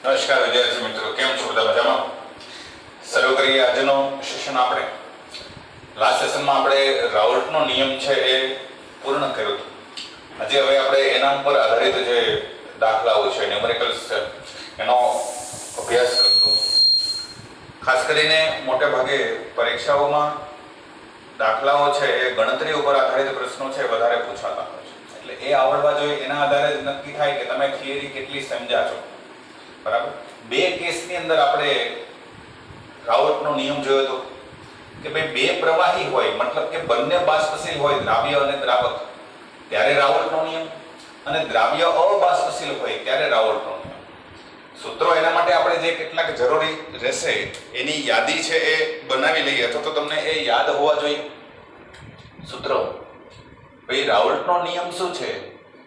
નમસ્કાર વિદ્યાર્થી મિત્રો, કેમ છો? બધા મજામાં? શરૂ કરીએ આજનો સેશન. આપણે લાસ્ટ સેશનમાં આપણે રાઉલ્ટનો નિયમ છે એ પૂર્ણ કર્યો હતો. આજે હવે આપણે એના ઉપર આધારિત જે દાખલાઓ છે, ન્યુમેરિકલ્સ છે, એનો અભ્યાસ કરશું. ખાસ કરીને મોટે ભાગે પરીક્ષાઓમાં દાખલાઓ છે એ ગણતરી ઉપર આધારિત પ્રશ્નો છે વધારે પૂછાતા હોય છે. એટલે એ આવડવા જોઈએ. એના આધારે જ નક્કી થાય કે તમે થિયરી કેટલી સમજ્યા છો. બરાબર. બે કેસની અંદર આપણે રાઉલ્ટનો નિયમ જોયો હતો કે ભાઈ બે પ્રવાહી હોય, મતલબ કે બંને બાષ્પશીલ હોય, દ્રાવ્ય અને દ્રાવક, ત્યારે રાઉલ્ટનો નિયમ, અને દ્રાવ્ય અબાષ્પશીલ હોય ત્યારે રાઉલ્ટનો નિયમ. સૂત્રો એના માટે આપણે જે કેટલાક જરૂરી રહેશે એની યાદી છે એ બનાવી લઈએ, અથવા તો તમને એ યાદ હોવા જોઈએ. સૂત્રો ભાઈ રાઉલ્ટનો નિયમ શું છે?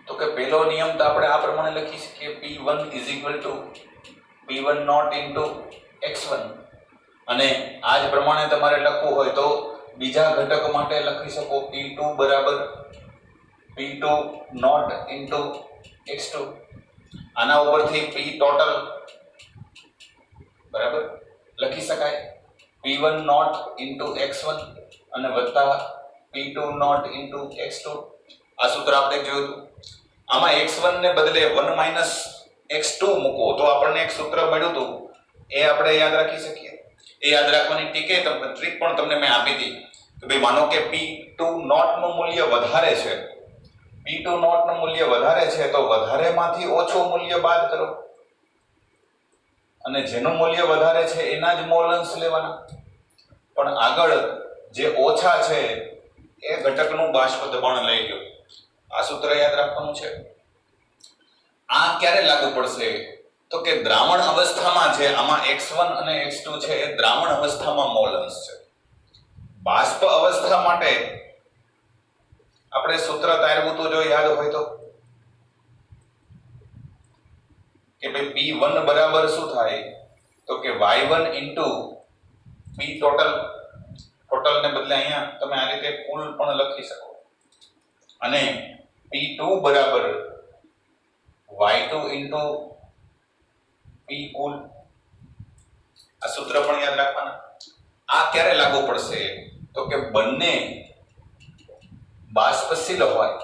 તો કે પહેલો નિયમ તો આપણે આ પ્રમાણે લખી શકીએ, P1 P1 not into x1, અને આ જ પ્રમાણે તમારે લખવું હોય તો બીજા ઘટક માટે લખી શકો P2 બરાબર P2 નોટ ઇન્ટુ x2. આના ઉપરથી P ટોટલ બરાબર લખી શકાય P1 નોટ ઇન્ટુ x1 અને વત્તા P2 નોટ ઇન્ટુ x2. આ સૂત્ર આપણે જોયું હતું. આમાં x1 ને બદલે 1 માઇનસ x2 મૂકો તો આપણને એક સૂત્ર મળ્યું હતું, એ આપણે યાદ રાખી શકીએ. એ યાદ રાખવાની ટ્રીક પણ તમને મેં આપી હતી કે ભાઈ માનો કે P2 નોટ નું મૂલ્ય વધારે છે, P2 નોટ નું મૂલ્ય વધારે છે તો વધારેમાંથી ઓછું મૂલ્ય બાદ કરો, અને જેનું મૂલ્ય વધારે છે એના જ મોલ અંશ લેવાના. પણ આગળ જે ઓછા છે એ ઘટકનું બાષ્પ દબાણ લઈ લો. આ સૂત્ર યાદ રાખવાનું છે. આ ક્યારે લાગુ પડશે? તો કે દ્રાવણ અવસ્થામાં છે. આમાં x1 અને x2 છે એ દ્રાવણ અવસ્થામાં મોલ અંશ છે. બાષ્પ અવસ્થા માટે આપણે સૂત્ર તારવું તો જો યાદ હોય તો કે ભાઈ P1 બરાબર શું થાય? તો કે y1 into P total. Total ને બદલે અહીંયા તમે આ રીતે કુલ પણ લખી શકો, અને P2 બરાબર y2 ઇન્ટુ P કુલ. આ સૂત્ર પણ યાદ રાખવાના. આ ક્યારે લાગુ પડશે? તો કે બંને બાષ્પશીલ હોય,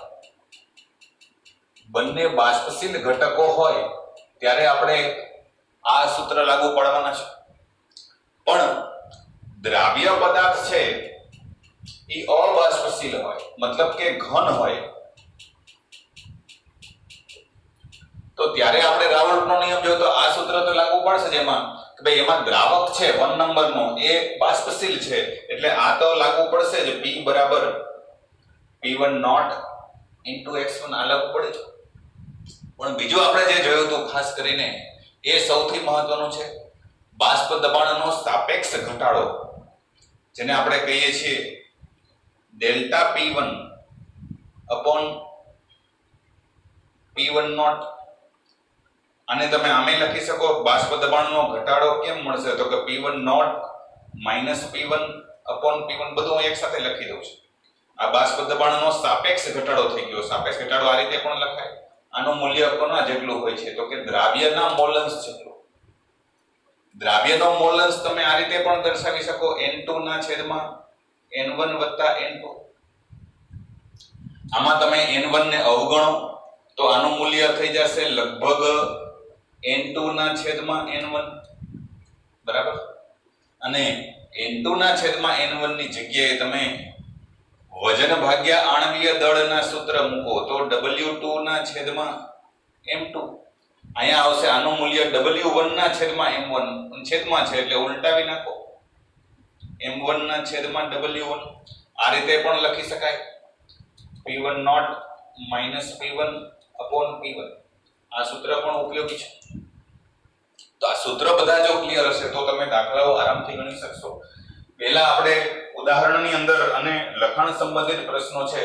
બંને બાષ્પશીલ ઘટકો હોય ત્યારે આપણે આ સૂત્ર લાગુ પાડવાના છે. પણ દ્રાવ્ય પદાર્થ છે એ અબાષ્પશીલ હોય, મતલબ કે ઘન હોય, તો ત્યારે આપણે રાઉલ્ટનો નિયમ જોયો તો આ સૂત્ર તો લાગુ પડશે. જેમાં કે ભાઈ એમાં દ્રાવક છે 1 નંબરનો એ બાષ્પશીલ છે, એટલે આ તો લાગુ પડશે જ. P બરાબર P1 નોટ ઇન્ટુ x1 આ લાગુ પડે છે. પણ બીજું આપણે જે જોયું હતું ખાસ કરીને એ સૌથી મહત્વનું છે, બાષ્પ દબાણનો સાપેક્ષ ઘટાડો, જેને આપણે કહીએ છીએ delta P1 upon P1 not. આને તમે આમે લખી શકો, બાષ્પ દબાણનો ઘટાડો કેમ મળશે? તો કે P1 not minus P1 upon P1, બધું હું એક સાથે લખી દઉં છું. આ બાષ્પ દબાણનો સાપેક્ષ ઘટાડો થઈ ગયો. સાપેક્ષ ઘટાડો આ રીતે પણ લખાય. આનું મૂલ્ય કોના જેટલું હોય છે? તો કે દ્રાવ્યના મોલંશ જેટલું. દ્રાવ્યનો મોલંશ તમે આ રીતે પણ દર્શાવી શકો, N2 ના છેદમાં N1 વત્તા N2. આમાં તમે N1 ને અવગણો તો આનું મૂલ્ય થઈ જશે લગભગ N2 ના છેદમાં N1, બરાબર. અને N2 ના છેદમાં N1 ની જગ્યાએ તમે વજન ભાગ્યા આણ્વીય દળના સૂત્ર મૂકો તો W2 ના છેદમાં M2. અહીંયા આવશે આનું મૂલ્ય W1 ના છેદમાં M1 છેદમાં છે, એટલે ઉલટાવી નાખો, M1 ના છેદમાં W1. આ રીતે પણ લખી શકાય P1 not minus P1 upon P1. આ સૂત્ર પણ ઉપયોગી છે. તો આ સૂત્ર બધા જો ક્લિયર હશે તો તમે દાખલાઓ આરામથી ગણી શકશો. પહેલા આપણે ઉદાહરણની અંદર અને લખાણ સંબંધિત પ્રશ્નો છે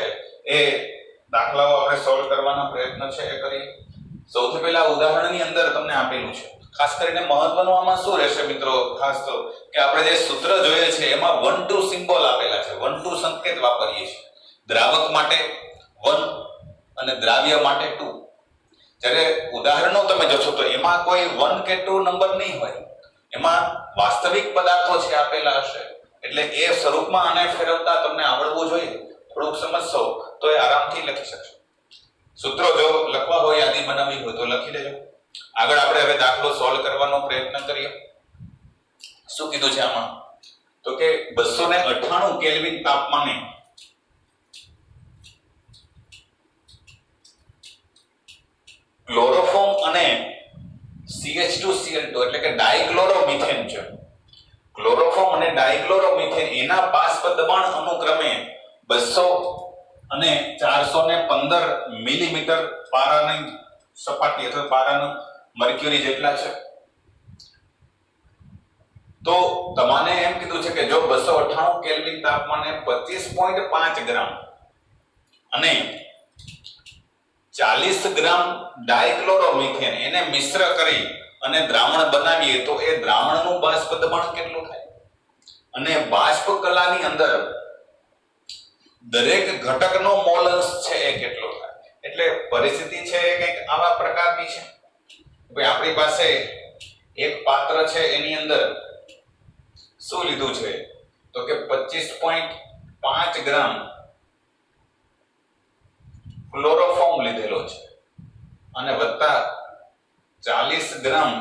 એ દાખલાઓ આપણે સોલ્વ કરવાના પ્રયત્ન છે એ કરી. સૌથી પહેલા ઉદાહરણની અંદર તમને આપેલું છે. ખાસ કરીને મહત્વનું આમાં શું રહેશે મિત્રો? ખાસ તો કે આપણે જે સૂત્ર જોઈએ છે એમાં 1 2 સિમ્બોલ આપેલા છે. 1 2 સંકેત વાપરીએ છીએ. દ્રાવક માટે 1 અને દ્રાવ્ય માટે 2. જ્યારે ઉદાહરણો તમે જોશો તો એમાં કોઈ 1 કે 2 નંબર નહીં હોય, એમાં વાસ્તવિક પદાર્થો છે આપેલા હશે, એટલે એ સ્વરૂપમાં આને ફેરવતા તમને આવડવું જોઈએ. થોડુંક સમજશો તો એ આરામથી લખી શકશો. સૂત્રો જો લખવા હોય, યાદી બનાવવી હોય તો લખી લેજો. આગળ આપણે હવે દાખલો સોલ્વ કરવાનો પ્રયત્ન કરીએ. શું કીધું છે આમાં? તો કે 298 કેલ્વિન તાપમાને ક્લોરોફોર્મ અને CH2Cl2 એટલે કે ડાયક્લોરોમિથેન છે. ક્લોરોફોર્મ અને ડાયક્લોરોમિથેન એના બાષ્પ દબાણ અનુક્રમે 200 અને 415 મિલીમીટર પારાની સપાટી અથવા પારાનું મર્ક્યુરી જેટલા છે. તો તમને એમ કીધું છે કે જો 298 કેલ્વિન તાપમાને 25.5 ગ્રામ અને 40 ગ્રામ ડાયક્લોરોમિથેન એને મિશ્ર કરી અને દ્રાવણ બનાવીએ તો એ દ્રાવણનું બાષ્પ દબાણ કેટલું થાય, અને બાષ્પ કલાની અંદર દરેક ઘટકનો મોલ અંશ છે એ કેટલો થાય. એટલે પરિસ્થિતિ છે એ કંઈક આવા પ્રકારની છે. ભાઈ આપણી પાસે એક પાત્ર છે, એની અંદર શું લીધું છે તો કે 25.5 ગ્રામ ક્લોરોફોર્મ લીધેલો છે અને વત્તા 40 ગ્રામ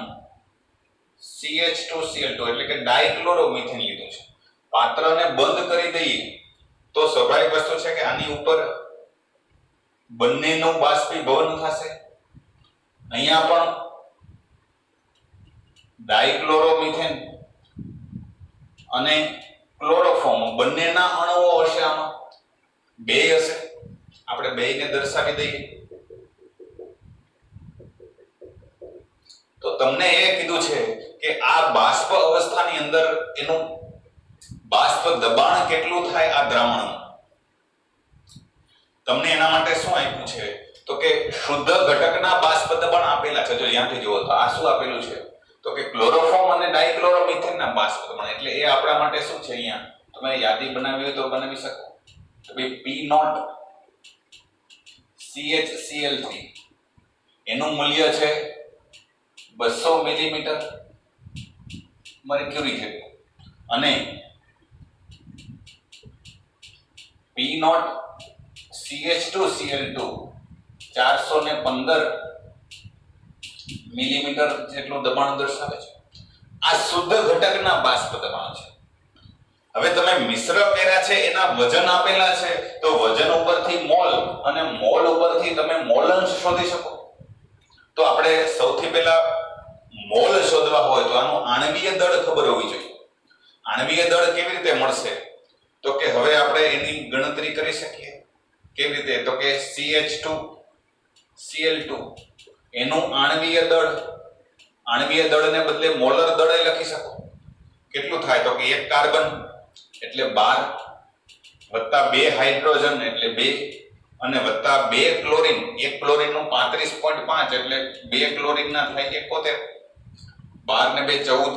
CH2Cl2 એટલે કે ડાયક્લોરોમિથેન લીધું છે. પાત્રને બંધ કરી દઈએ તો સ્વાભાવિક વસ્તુ છે કે આની ઉપર બંનેનું બાષ્પીભવન થશે. અહીંયા પણ ડાયક્લોરોમિથેન અને ક્લોરોફોર્મ બંનેના અણુઓ હશે, આમાં બે હશે. આપણે બેયને દર્શાવી દઈએ તો તમને એ કીધું છે કે આ બાષ્પ અવસ્થાની અંદર એનું બાષ્પ દબાણ કેટલું થાય આ દ્રાવણનું. તમને એના માટે શું આપ્યું છે તો કે શુદ્ધ ઘટકના બાષ્પ દબાણ આપેલા છે. જો અહીંયાથી જુઓ તો આ શું આપેલું છે તો કે ક્લોરોફોર્મ અને ડાયક્લોરોમિથેનના બાષ્પ દબાણ. એટલે એ આપણા માટે શું છે, અહીંયા તમે યાદી બનાવી હોય તો બનાવી શકો. તો ભાઈ P0 CHCl3 એનું મૂલ્ય છે 200 મિલીમીટર મર્ક્યુરી જેટલું અને P0 CH2Cl2 415 મિલીમીટર જેટલું દબાણ દર્શાવે છે. આ શુદ્ધ ઘટકના બાષ્પ દબાણ છે. હવે તમે મિશ્ર કર્યા છે, એના વજન આપેલા છે, તો વજન ઉપરથી મોલ અને મોલ ઉપરથી તમે મોલ અંશ શોધી શકો. તો આપણે સૌથી પહેલા મોલ શોધવા હોય તો આનું આણ્વીય દળ ખબર હોવી જોઈએ. આણ્વીય દળ કેવી રીતે મળશે તો કે હવે આપણે એની ગણતરી કરી શકીએ. કેવી રીતે તો કે CH2Cl2 એનું આણ્વીય દળને બદલે મોલર દળ લખી શકો. કેટલું થાય તો કે એક કાર્બન એટલે 12 વત્તા 2 હાઇડ્રોજન એટલે 2 અને વત્તા 2 ક્લોરીન, એક ક્લોરીન નું 35.5 એટલે 2 ક્લોરીન ના થાય 71, 12 ને 2 14,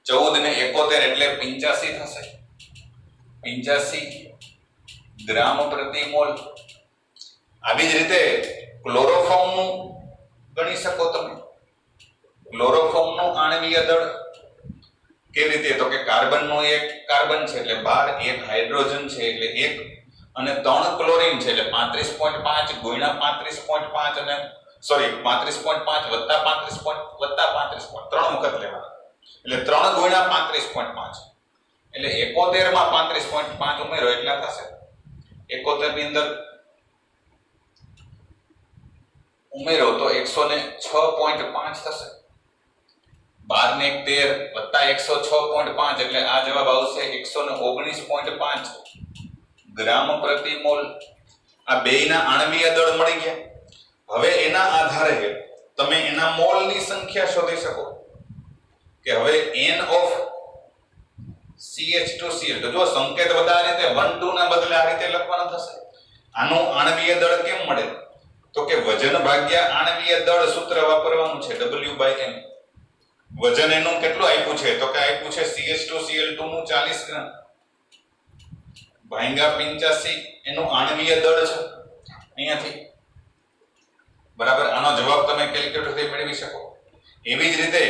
14 ને 71 એટલે 85 થશે. 85 ગ્રામ પ્રતિ મોલ. આવી જ રીતે ક્લોરોફોર્મ નું ગણી શકો તમે. ક્લોરોફોર્મ નું આણ્વીય દળ કેવી રીતે તો કે કાર્બન નું એક કાર્બન છે એટલે 12, એક હાઇડ્રોજન છે એટલે 1 અને 3 ક્લોરીન છે એટલે 35.5 ગુણ્યા 35.5 અને 35.5 વત્તા 35 3 વખત લેવાના એટલે 3 ગુણ્યા 35.5 એટલે 71 માં 35.5 ઉમેરો એટલા થશે. 71 ની અંદર ઉમેરો તો 106.5 થશે. 12 ને 13 વત્તા 106.5 એટલે આ જવાબ આવશે 119.5 ગ્રામ પ્રતિ મોલ. આ બેયના આણ્વીય દળ મળી ગયા. હવે એના આધારે તમે એના મોલની સંખ્યા શોધી શકો કે હવે n ઓફ CH2Cl2 જો સંકેત બધા આ રીતે 1 2 ના બદલે આ રીતે લખવાનો થશે. આનું આણ્વીય દળ કેમ મળે તો કે વજન ભાગ્યા આણ્વીય દળ સૂત્ર વાપરવાનું છે W/m. વજન એનું કેટલું આપ્યું છે તો કે આપ્યું છે CH2Cl2 નું 40 ગ્રામ ભાગ્યા 85 એનું આણ્વીય દળ છે અહીંયાથી બરાબર, આનો જવાબ તમે કેલ્ક્યુલેટરથી મેળવી શકો. એવી જ રીતે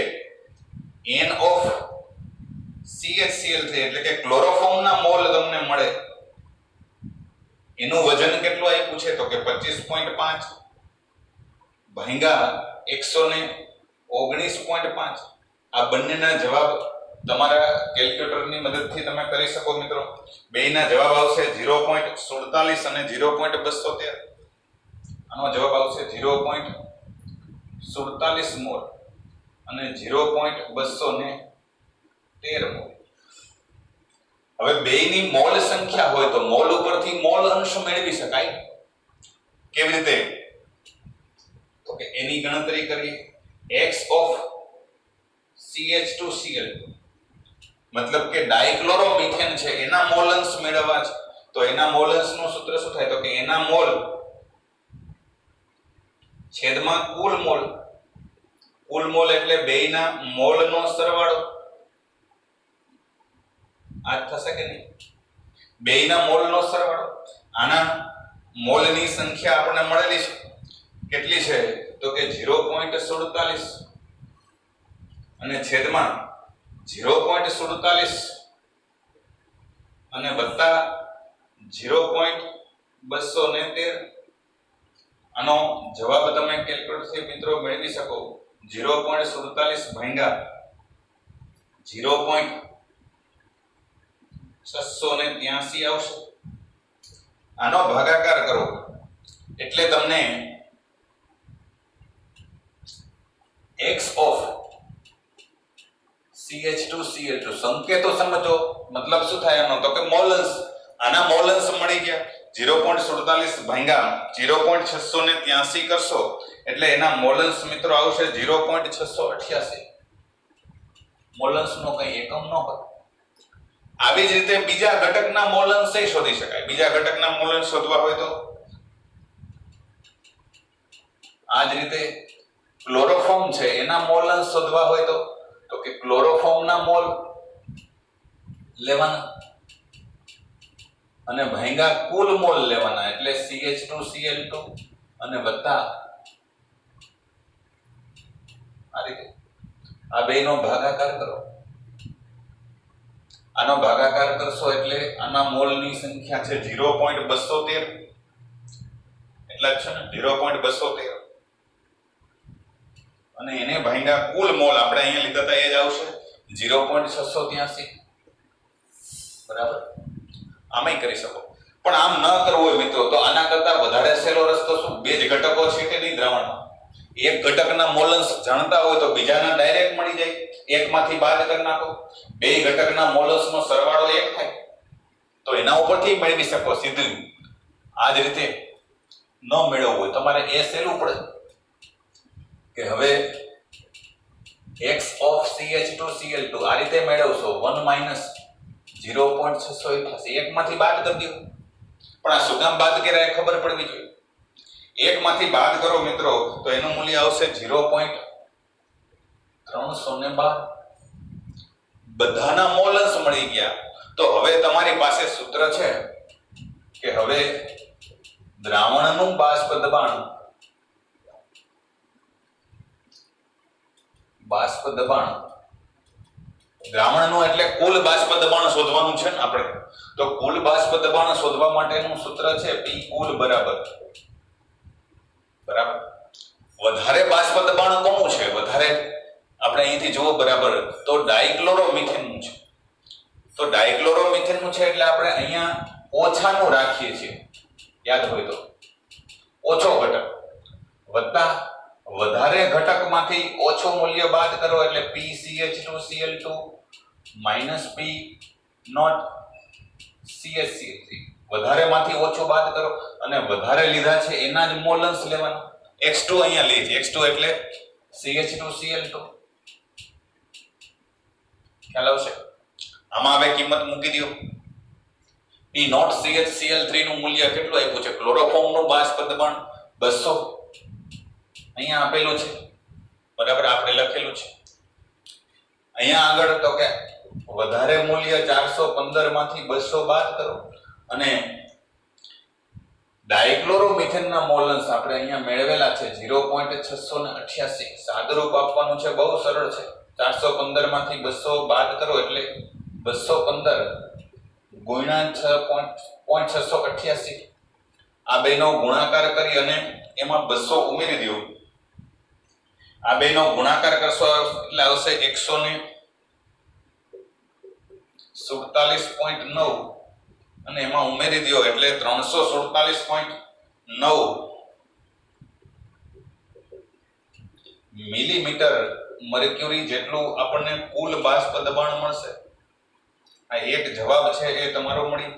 n ઓફ CHCl3 એટલે કે ક્લોરોફોર્મના મોલ તમને મળે, એનું વજન કેટલું આપ્યું છે તો કે 25.5 ભાગ્યા 119.5. આ બંનેના જવાબ તમારા કેલ્ક્યુલેટરની મદદથી તમે કરી શકો મિત્રો. બેયના જવાબ આવશે 0.47 અને 0.213. આનો જવાબ આવશે 0.47 મોલ અને 0.213 મોલ. હવે બેયની મોલ સંખ્યા હોય તો મોલ ઉપરથી મોલ અંશ મેળવી શકાય. કેવી રીતે તો કે એની ગણતરી કરીએ. x ઓફ CH2Cl2 મતલબ કે ડાયક્લોરોમિથેન છે એના મોલ અંશ મેળવવા છે, તો એના મોલ અંશનું સૂત્ર શું થાય તો કે એના મોલ છેદમાં કુલ મોલ. કુલ મોલ એટલે બેયના મોલનો સરવાળો. આ થશે કે નહીં? બેયના મોલનો સરવાળો. આના મોલની સંખ્યા આપણને મળેલી છે, કેટલી છે તો કે 0.47 અને છેદમાં 0.47 અને વત્તા 0.213. આનો જવાબ તમે કેલ્ક્યુલેટરથી મિત્રો મેળવી શકો. 0.47 ભાગ્યા 0.683 આવશે. આનો ભાગાકાર કરો એટલે તમને x ઓફ CH2Cl2 સંકેતો સમજો. મતલબ શું થાય એનો તો કે મોલન્સ. આના મોલન્સ મળી ગયા. 0.47 ભાગ્યા 0.683 કરશો એટલે એના મોલન્સ મિત્રો આવશે 0.688. મોલન્સ નો કઈ એકમ ન હોય. આવી જ રીતે બીજા ઘટકના મોલન્સ શોધી શકાય. બીજા ઘટકના મોલન્સ શોધવા હોય તો આ જ રીતે ક્લોરોફોર્મ છે એના મોલન્સ શોધવા હોય તો કે ક્લોરોફોર્મના મોલ લેવાના અને ભાગ્યા કુલ મોલ લેવાના એટલે CH2Cl2 અને વત્તા આ રીતે આ બેયનો ભાગાકાર કરો. આનો ભાગાકાર કરશો એટલે આના મોલની સંખ્યા છે 0.213. એટલા જ છે ને 0.213 અને એને ભાગ્યા કુલ મોલ આપણે અહીંયા લીધા હતા એ જ આવશે 0.683. બરાબર, આમાંય કરી શકો. પણ આમ ન કરવું હોય મિત્રો તો આના કરતા વધારે સહેલો રસ્તો શું? બે જ ઘટકો છે કે નહીં દ્રાવણમાં, એક ઘટકના મોલન્સ જાણતા હોય તો બીજાના ડાયરેક્ટ મળી જાય. એકમાંથી બાદ કરી નાખો, બે ઘટકના મોલન્સનો સરવાળો એક થાય તો એના ઉપરથી મેળવી શકો સીધું. આ જ રીતે ન મેળવવું હોય તમારે એ સહેલું પડે કે હવે x ઓફ CH2Cl2 આ રીતે મેળવશો 1 માઈનસ 0.688. એકમાંથી બાદ કરી દો. પણ આ શું કામ બાદ કર્યા એ ખબર પડવી જોઈએ. એકમાંથી બાદ કરો મિત્રો તો એનું મૂલ્ય આવશે 0.312. બધાના મોલન્સ મળી ગયા. તો હવે તમારી પાસે સૂત્ર છે કે હવે દ્રાવણનું બાષ્પ દબાણ દ્રાવણનું એટલે કુલ બાષ્પ દબાણ શોધવાનું છે ને આપણે. તો કુલ બાષ્પ દબાણ શોધવા માટેનું સૂત્ર છે P કુલ બરાબર વધારે બાષ્પ દબાણ કોનું છે? વધારે આપણે અહીંથી જુઓ બરાબર તો ડાયક્લોરોમિથેનનું છે. તો ડાયક્લોરોમિથેનનું છે એટલે આપણે અહીંયા ઓછાનું રાખીએ છીએ. યાદ હોય તો ઓછો ઘટક વત્તા વધારે ઘટકમાંથી ઓછો મૂલ્ય બાદ કરો એટલે PCH2Cl2 minus P not CHCl3. વધારેમાંથી ઓછો બાદ કરો અને વધારે લીધા છે એના જ મોલન્સ લેવાના. x2 અહીંયા લઈએ છીએ. x2 એટલે CH2Cl2. ખ્યાલ આવશે? આમાં હવે કિંમત મૂકી દો. P નોટ CHCl3 નું મૂલ્ય કેટલું આપ્યું છે? ક્લોરોફોર્મનું બાષ્પ દબાણ 200 અહીંયા આપેલું છે. બરાબર, આપણે લખેલું છે. અહીંયા આગળ તો કે વધારે મૂલ્ય 415 માંથી 200 બાદ કરો અને ડાયક્લોરોમિથેનના મોલન્સ આપણે અહીંયા મેળવેલા છે 0.688. સાદુરૂપ આપવાનું છે, બહુ સરળ છે. 415 માંથી 200 બાદ કરો એટલે 215 ગુણ્યા 6.688. આ બેનો ગુણાકાર કરી અને એમાં 200 ઉમેરી દો. આ બેનો ગુણાકાર કરશો એટલે આવશે 147.9 અને એમાં ઉમેરી દો એટલે 347.9 મિલીમીટર મર્ક્યુરી જેટલું આપણને કુલ બાષ્પ દબાણ મળશે. આ એક જવાબ છે એ તમારો મળી.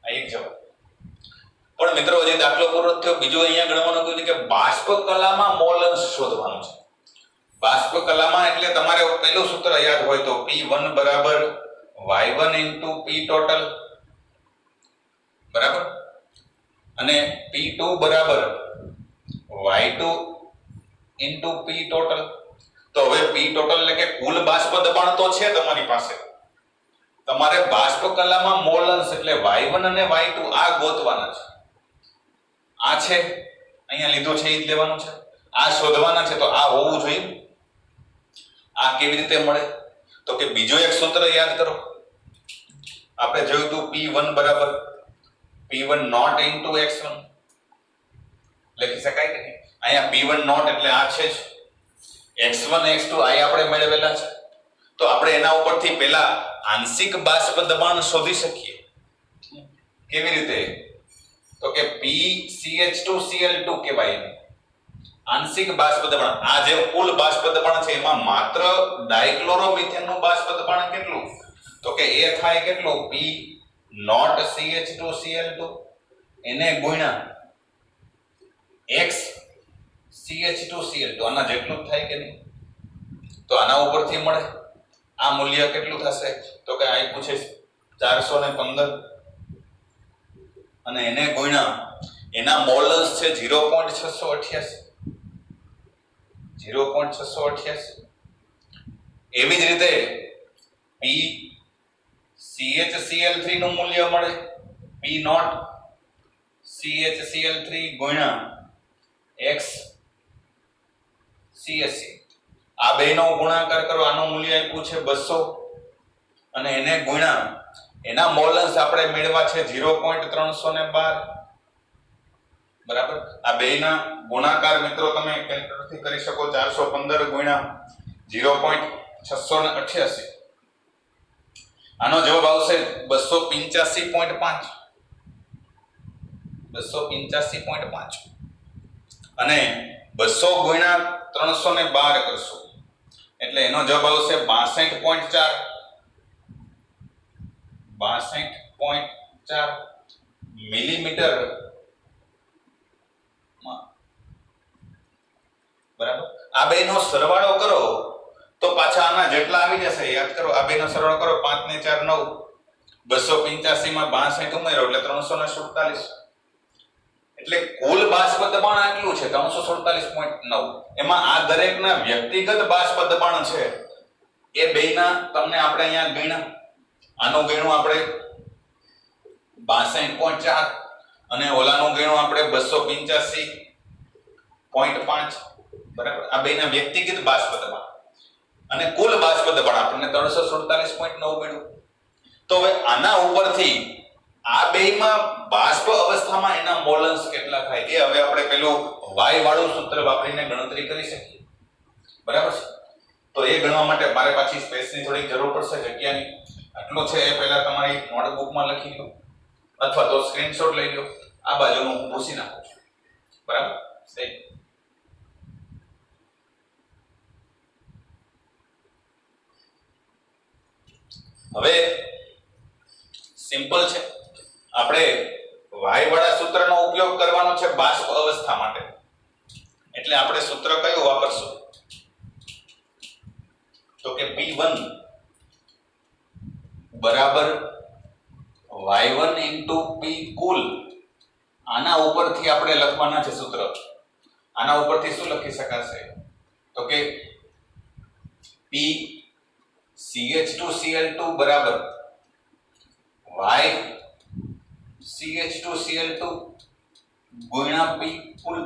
આ એક જવાબ. પણ મિત્રો હજી દાખલો પૂરો થયો. બીજું અહીંયા ગણવાનું હતું કે બાષ્પ કલામાં મોલન્સ શોધવાનું છે. બાષ્પ કલામાં એટલે તમારે પહેલું સૂત્ર યાદ હોય તો P1 બરાબર Y1 into P total બરાબર અને P2 બરાબર Y2 into P total. તો હવે P total એટલે કે કુલ બાષ્પ દબાણ તો છે તમારી પાસે. તમારે બાષ્પ કલામાં મોલન્સ એટલે Y1 અને Y2 આ ગોતવાના છે. આ છે અહીંયા લીધો છે એ જ લેવાનું છે. આ શોધવાના છે તો આ હોવું જોઈએ. આ કેવી રીતે મળે તો કે બીજો એક સૂત્ર યાદ કરો. આપણે જોયું હતું P1 બરાબર P1 નોટ ઇન્ટુ x1 લખી શકાય કે નહીં. અહીંયા P1 નોટ એટલે આ છે જ. x1 x2 આ આપણે મેળવેલા છે. તો આપણે એના ઉપરથી પહેલા આંશિક બાષ્પ દબાણ શોધી શકીએ. કેવી રીતે તો કે PCH2Cl2 કહેવાય એને આંશિક બાષ્પ દબાણ. આ જે કુલ બાષ્પ દબાણ છે એમાં માત્ર ડાયક્લોરોમિથેનનું બાષ્પ દબાણ કેટલું તો કે એ થાય કેટલું P નોટ CH2Cl2 એને ગુણ્યા X CH2Cl2 આના જેટલું થાય કે નહીં. તો આના ઉપરથી મળે આ મૂલ્ય કેટલું થશે તો કે આ પૂછે 415 અને એને ગુણ્યા એના મોલન્સ છે 0.688. એવી જ રીતે PCHCl3 નું મૂલ્ય મળે P નોટ CHCl3 ગુણ્યા X CHC. આ બેનો ગુણાકાર કરો. આનું મૂલ્ય આપ્યું છે 200 અને એને ગુણ્યા એના મોલન્સ આપણે મેળવ્યા છે 0.312 બરાબર. આ બેના ગુણાકાર મિત્રો તમે કેલ્ક્યુલેટરથી કરી શકો. 415 ગુણ્યા 0.688. આનો જવાબ આવશે 285.5 અને 200 ગુણ્યા 312 કરશો એટલે એનો જવાબ આવશે 62.4 મિલીમીટર બરાબર. આ બેનો સરવાળો કરો તો પાછા આના જેટલા આવી જશે. યાદ કરો આ બેનો સરવાળો કરો 5 ને 4 9 285 માં 62 ઉમેરો એટલે 347. એટલે કુલ બાષ્પ દબાણ આટલું છે 347.9. એમાં આ દરેકના વ્યક્તિગત બાષ્પ દબાણ છે એ બેના તમને આપણે અહીંયા ગણ્યા. આનું ગણ્યું આપણે 62.4 અને ઓલાનું ગણ્યું આપણે 285.5 બરાબર. આ બેના વ્યક્તિગત બાષ્પ દબાણ અને કુલ બાષ્પ દબાણ આપણને 347.9 મળ્યું. તો હવે આના ઉપરથી આ બેમાં બાષ્પ અવસ્થામાં એના મોલન્સ કેટલા થાય એ હવે આપણે પેલું y વાળું સૂત્ર વાપરીને ગણતરી કરી શકીએ. બરાબર છે. તો એ ગણવા માટે મારે પાછી સ્પેસની થોડી જરૂર પડશે, જગ્યાની. આટલું છે એ પહેલા તમારી નોટબુકમાં લખી લો અથવા તો સ્ક્રીનશોટ લઈ લો. આ બાજુનું હું ભૂસી નાખું છું. બરાબર. સહી. હવે સિમ્પલ છે. આપણે y વાળા સૂત્રનો ઉપયોગ કરવાનો છે બાષ્પ અવસ્થા માટે. એટલે આપણે સૂત્ર કયું વાપરશું તો કે P1 બરાબર y1 * P કુલ. આના ઉપરથી આપણે લખવાના છે સૂત્ર. આના ઉપરથી શું લખી શકાશે તો કે P CH2Cl2 બરાબર y CH2Cl2 ગુણ્યા P કુલ,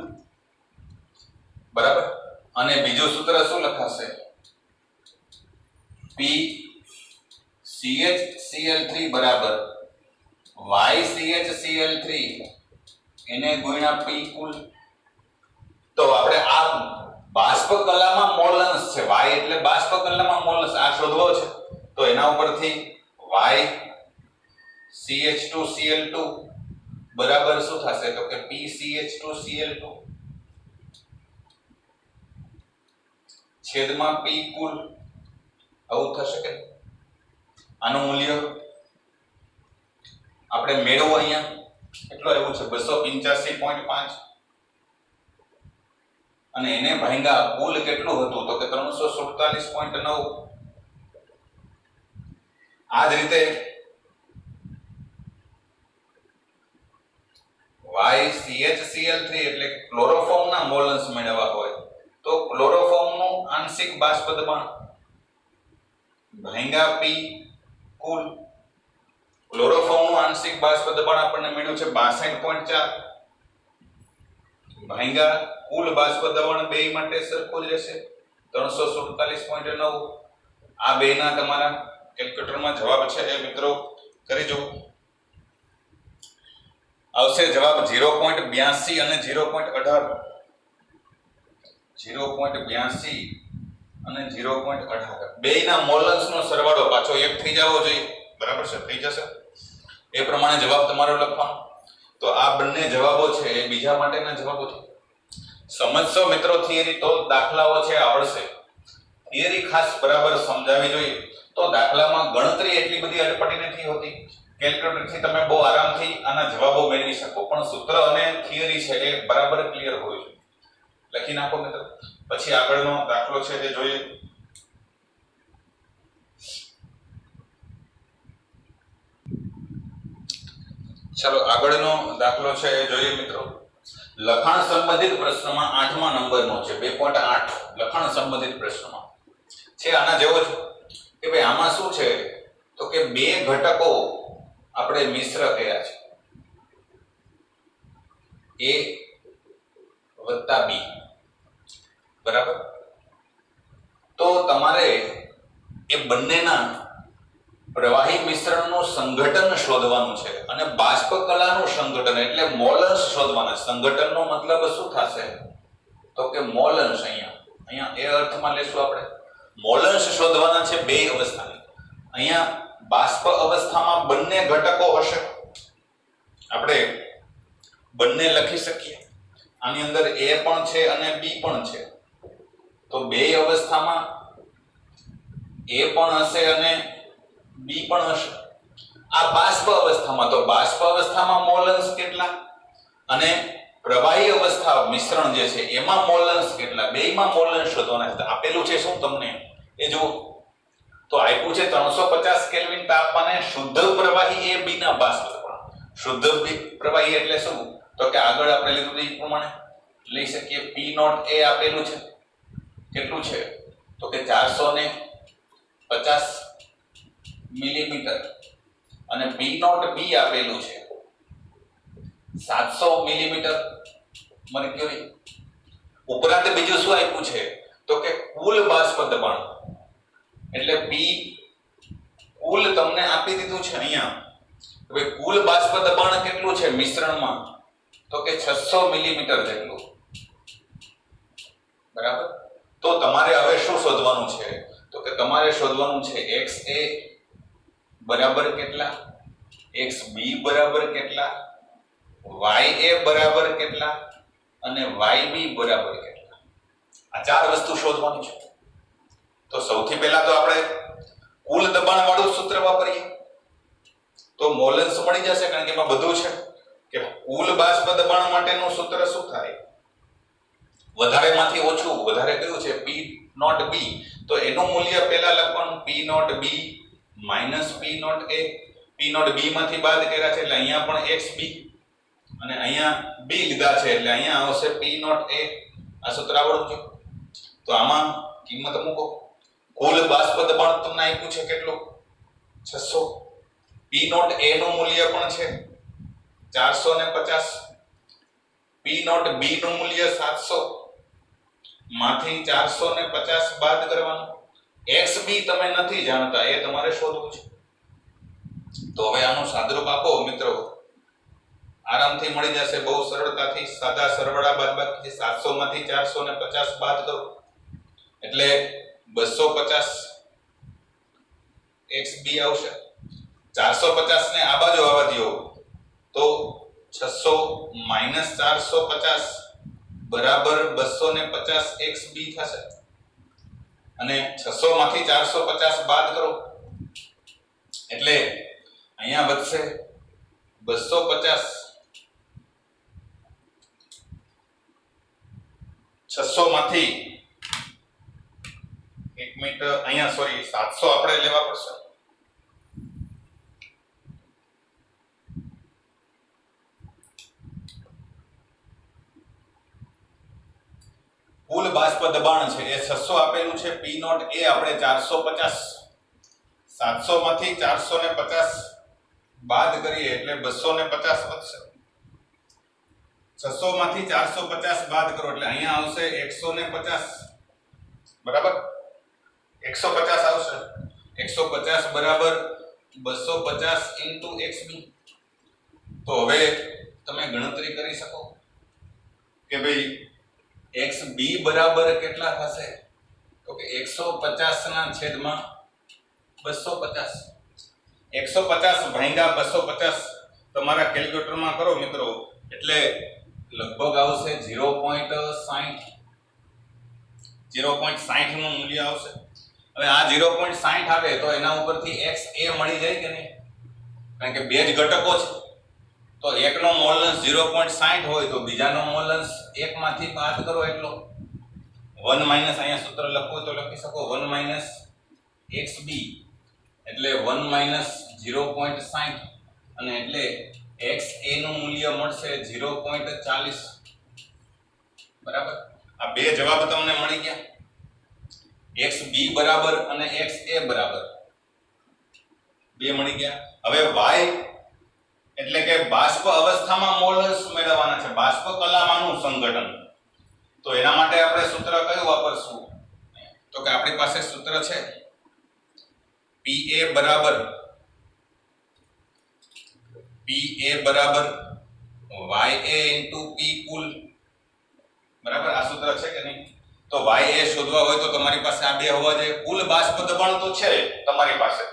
બરાબર. અને બીજું સૂત્ર શું લખાશે? P CHCl3 બરાબર YCHCl3 એને ગુણ્યા P કુલ. તો આપણે આ બાષ્પ કલામાં મોલન્સ છે, y એટલે બાષ્પ કલામાં મોલન્સ આ શોધવો છે. તો એના ઉપરથી y CH2Cl2 બરાબર શું થશે? તો કે PCH2Cl2 છેદમાં P કુલ. આવું થશે કે આનું મૂલ્ય આપણે મેળવો અહીંયા કેટલું આવ્યું છે? 285.5 અને એને ભાંગ્યા કુલ કેટલું હતું? તો કે 347.9. આ જ રીતે YCHCl3 એટલે ક્લોરોફોર્મના મોલન્સ મેળવવા હોય તો ક્લોરોફોર્મનું આંશિક બાષ્પ દબાણ ભાંગ્યા P કુલ. ક્લોરોફોર્મનું આંશિક બાષ્પ દબાણ આપણને મળ્યું છે 62.4 ભાંગ્યા કુલ બાષ્પ દબાણ બે માટે સરખું જ રહેશે 347.9. આ બેના તમારા કેલ્ક્યુલેટરમાં જવાબ છે એ મિત્રો કરી જુઓ. આવશે જવાબ 0.82 અને 0.18. 0.82 અને 0.18 બેયના મોલન્સનો સરવાળો પાછો 1 થઈ જવો જોઈએ, બરાબર છે? થઈ જશે. એ પ્રમાણે જવાબ તમારો લખવાનો. તો આ બંને જવાબો છે એ બીજા માટેના જવાબો છે. સમજશો મિત્રો થિયરી તો દાખલાઓ છે આવડશે. થિયરી ખાસ બરાબર સમજાવી જોઈએ તો દાખલામાં ગણતરી એટલી બધી અટપટી નથી હોતી. કેલ્ક્યુલેટરથી તમે બહુ આરામથી આના જવાબો મેળવી શકો, પણ સૂત્ર અને થિયરી છે એ બરાબર ક્લિયર હોવી જોઈએ. લખી નાખો મિત્રો. પછી આગળનો દાખલો છે જે જોઈએ. ચાલો આગળનો દાખલો છે એ જોઈએ મિત્રો. લખાણ સંબંધિત પ્રશ્નમાં 8મા નંબરનો છે 2.8. લખાણ સંબંધિત પ્રશ્નમાં છે આના જેવો છે કે ભાઈ આમાં શું છે તો કે બે ઘટકો આપણે મિશ્ર કર્યા છે A + B, બરાબર. તો તમારે એ બંનેના પ્રવાહી મિશ્રણનું સંઘટન શોધવાનું છે અને બાષ્પ કલાનું સંઘટન એટલે મોલન્સ શોધવાના. સંઘટનનો મતલબ શું થશે તો કે મોલન્સ. અહીંયા એ અર્થમાં લેશું આપણે. મોલન્સ શોધવાના છે બે અવસ્થાની. અહીંયા બાષ્પ અવસ્થામાં બંને ઘટકો હશે. આપણે બંને લખી શકીએ. આની અંદર A પણ છે અને B પણ છે. તો બે અવસ્થામાં A પણ હશે અને B પણ હશે. આ બાષ્પ અવસ્થામાં, તો બાષ્પ અવસ્થામાં મોલન્સ કેટલા અને પ્રવાહી અવસ્થા મિશ્રણ જે છે એમાં મોલન્સ કેટલા, બેયમાં મોલન્સ શોધવાના છે. આપેલું છે શું તમને એ જુઓ. તો આપ્યું છે 350 કેલ્વિન તાપમાને શુદ્ધ પ્રવાહી એ B ના બાષ્પ દબાણ. શુદ્ધ પ્રવાહી એટલે શું તો કે આગળ આપણે લીધું એ પ્રમાણે લઈ શકીએ. P0 A આપેલું છે કેટલું છે તો કે 450 મિલીમીટર અને P0 B આપેલું છે 700 મિલીમીટર મર્ક્યુરી. ઉપરાંત બીજું શું આપ્યું છે તો કે કુલ બાષ્પ દબાણ એટલે P કુલ તમને આપી દીધું છે અહીંયા. હવે કુલ બાષ્પ દબાણ કેટલું છે મિશ્રણમાં તો કે 600 મિલીમીટર જેટલું, બરાબર. તો તમારે હવે શું શોધવાનું છે તો કે તમારે શોધવાનું છે XA બરાબર કેટલા, XB બરાબર કેટલા, YA બરાબર કેટલા અને YB બરાબર કેટલા. આ ચાર વસ્તુ શોધવાની છે. તો સૌથી પહેલા તો આપણે કુલ દબાણ વાળું સૂત્ર વાપરીએ તો મોલન્સ મળી જશે, કારણ કે એમાં બધું છે કે કુલ બાષ્પ દબાણ માટેનું સૂત્ર શું થાય, વધારેમાંથી ઓછું. વધારે કયું છે P0 B, તો એનું મૂલ્ય પહેલા લખવાનું P0 B minus P0 A. P0 B માંથી બાદ કર્યા છે એટલે અહીંયા પણ XB અને અહીંયા B લીધા છે એટલે અહીંયા આવશે P0 A. આ સૂત્ર આવડવું જોઈએ. તો આમાં કિંમત મૂકો. કુલ બાષ્પ દબાણ તમને આપ્યું છે કેટલું 600. P0 A નું મૂલ્ય પણ છે 450 પી નોટ બી નું મૂલ્ય 700 માંથી 450 બાદ કરવાનું. એક્સ બી તમે નથી જાણતા, એ તમારે શોધવું છે. તો હવે આનું સાદરૂપ આપો મિત્રો, આરામથી મળી જશે બહુ સરળતાથી. સાદા સરવાળા બાદબાકી 700 માંથી 450 બાદ કરો એટલે 250 xb આવશે. 450 ને આ બાજુ આવવા દો તો 600 માઈનસ 450 બરાબર 250 xb થશે. અને 600 માંથી 450 બાદ કરો એટલે અહીંયા વધશે 250. 600 માંથી 1 મિનિટ, અહીંયા સોરી 700 આપણે લેવા પડશે. કુલ બાષ્પ દબાણ છે એ 600 આપેલું છે. પી નોટ એ આપણે 450, 700 માંથી 450 બાદ કરીએ એટલે 250 વધશે. 600 માંથી 450 બાદ કરો એટલે અહીંયા આવશે 150 બરાબર. 150 આવશે. 150 બરાબર 250 ઇન્ટુ xb. તો હવે તમે ગણતરી કરી શકો કે ભાઈ xb બરાબર કેટલા થશે? તો કે 150 ના છેદમાં 250. 150 ભાગ્યા 250 તમારા કેલ્ક્યુલેટરમાં કરો મિત્રો એટલે લગભગ આવશે 0.60. 0.60 નું મૂલ્ય આવશે. હવે આ 0.60 આવે તો એના ઉપરથી xa મળી જાય કે નહીં? કારણ કે બે જ ઘટકો છે તો એકનો મોલન્સ 0.60 હોય તો બીજાનો મોલન્સ 1 માંથી બાદ કરો એટલો 1 માઈનસ, અહીંયા સૂત્ર લખવું તો લખી શકો 1 માઈનસ xb એટલે 1 માઈનસ 0.60 અને એટલે xa નું મૂલ્ય મળશે 0.40 બરાબર. આ બે જવાબ તમને મળી ગયા. xb બરાબર અને xa બરાબર બે મળી ગયા. હવે y એટલે કે બાષ્પ અવસ્થામાં મોલન્સ મેળવવાના છે, બાષ્પ કલામાંનું સંઘટન. તો એના માટે આપણે સૂત્ર કયું વાપરશું? તો કે આપણી પાસે સૂત્ર છે Pa બરાબર Ya ઇન્ટુ P કુલ બરાબર. આ સૂત્ર છે કે નહીં? તો Ya શોધવા હોય તો તમારી પાસે આ બે હોવા જોઈએ. કુલ બાષ્પ દબાણ તો છે તમારી પાસે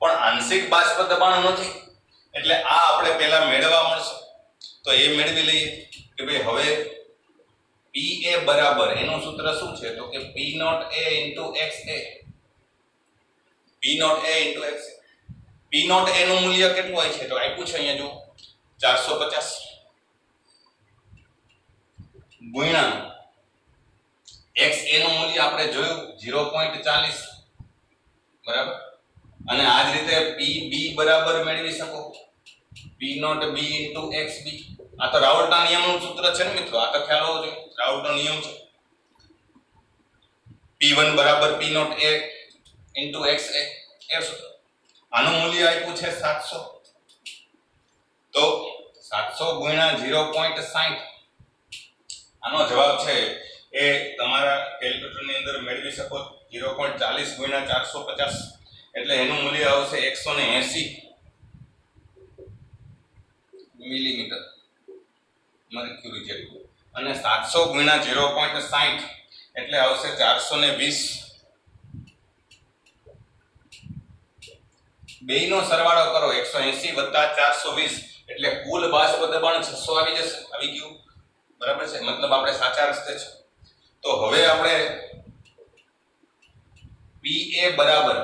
પણ આંશિક બાષ્પ દબાણ નથી એટલે આ આપણે પહેલા મેળવવા મળશે. તો એ મેળવી લઈએ કે ભાઈ હવે Pa બરાબર એનું સૂત્ર શું છે? તો કે P not A into XA. P not A into XA. P not A નું મૂલ્ય કેટલું હોય છે? તો આપ્યું છે અહીંયા જો 450 ગુણ્યા XA નું મૂલ્ય આપણે જોયું 0.40 બરાબર. અને આ જ રીતે PB બરાબર મેળવી શકો P not B into XB. આ તો રાઉલ્ટના નિયમનું સૂત્ર છે ને મિત્રો, આ તો ખ્યાલ હોવો જોઈએ. રાઉલ્ટનો નિયમ છે P1 બરાબર P not A into XA એ સૂત્ર. આનું મૂલ્ય આપ્યું છે 700 તો 700 ગુણ્યા 0.60 આનો જવાબ છે એ તમારા કેલ્ક્યુલેટરની અંદર મેળવી શકો 0.40 ગુણ્યા 450 એટલે એનું મૂલ્ય આવશે 180 મિલીમીટર મર્ક્યુરી જેટલું. અને 700 ગુણ્યા 0.60 એટલે આવશે 420. બેયનો સરવાળો કરો 180 વત્તા 420 એટલે કુલ બાષ્પ દબાણ 600 આવી જશે. આવી ગયું બરાબર છે, મતલબ આપણે સાચા રસ્તે છે. તો હવે આપણે Pa બરાબર